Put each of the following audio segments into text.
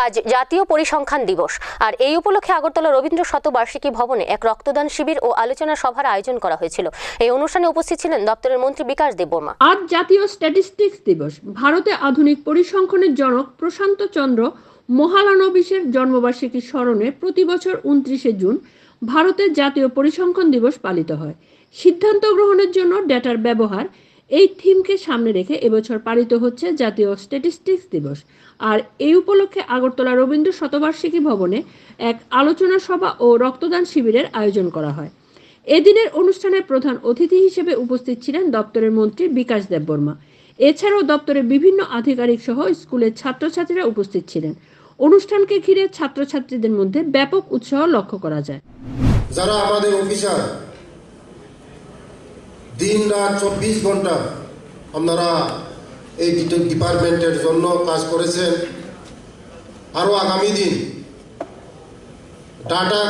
আজ জাতীয় পরিসংখ্যান দিবস, আর এই উপলক্ষে আগরতলা রবীন্দ্র শতবার্ষিকী ভবনে এক রক্তদান শিবির ও আলোচনা সভার আয়োজন করা হয়েছিল। এই অনুষ্ঠানে উপস্থিত ছিলেন দপ্তরের মন্ত্রী বিকাশ দেববর্মা। আজ জাতীয় স্ট্যাটিস্টিক্স দিবস। ভারতে আধুনিক পরিসংখ্যানের জনক প্রশান্ত চন্দ্র মহালানবিশের জন্মবার্ষিকী স্মরণে প্রতি বছর 29শে জুন ভারতের জাতীয় পরিসংখ্যান দিবস পালিত হয়। সিদ্ধান্ত গ্রহণের জন্য ডেটার ব্যবহার, এই থিমকে সামনে রেখে এবছর পালিত হচ্ছে জাতীয় স্ট্যাটিস্টিক্স দিবস। আর এই উপলক্ষে আগরতলা রবীন্দ্র শতবার্ষিকী ভবনে এক আলোচনা সভা ও রক্তদান শিবিরের আয়োজন করা হয়। এদিনের অনুষ্ঠানে প্রধান অতিথি হিসেবে উপস্থিত ছিলেন দপ্তরের মন্ত্রী বিকাশ দেববর্মা। এছাড়াও দপ্তরের বিভিন্ন আধিকারিক সহ স্কুলের ছাত্রছাত্রীরা উপস্থিত ছিলেন। অনুষ্ঠানকে ঘিরে ছাত্রছাত্রীদের মধ্যে ব্যাপক উৎসাহ লক্ষ্য করা যায়। যারা আমাদের অফিসার দিন রাত 24 ঘন্টা আপনারা এই ডিপার্টমেন্টের জন্য কাজ করেছেন, আরো আগামী দিন ডাটা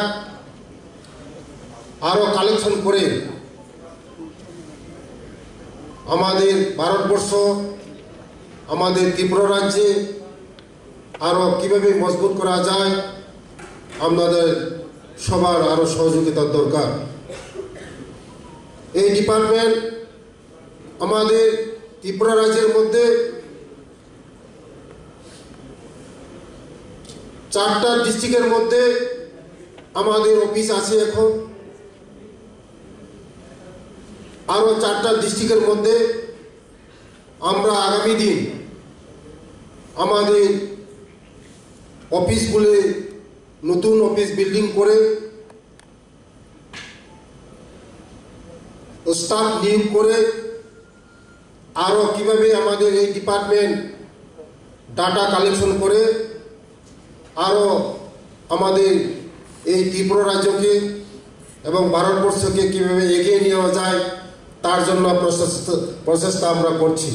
আরো কালেকশন করে আমাদের ভারতবর্ষ, আমাদের ত্রিপুরা রাজ্যে আরো কিভাবে মজবুত করা যায়, আমাদের সবার আরো সহযোগিতার দরকার। এই ডিপার্টমেন্ট আমাদের ত্রিপুরা রাজ্যের মধ্যে 4টা ডিস্ট্রিক্টের মধ্যে আমাদের অফিস আছে। এখন আরো 4টা ডিস্ট্রিক্টের মধ্যে আমরা আগামী দিন আমাদের অফিসগুলি নতুন অফিস বিল্ডিং করে স্টাফ নিয়োগ করে আরো কিভাবে আমাদের এই ডিপার্টমেন্ট ডাটা কালেকশন করে আরো আমাদের এই ত্রিপুরা রাজ্যকে এবং ভারতবর্ষকে কিভাবে এগিয়ে নেওয়া যায় তার জন্য প্রচেষ্টা আমরা করছি।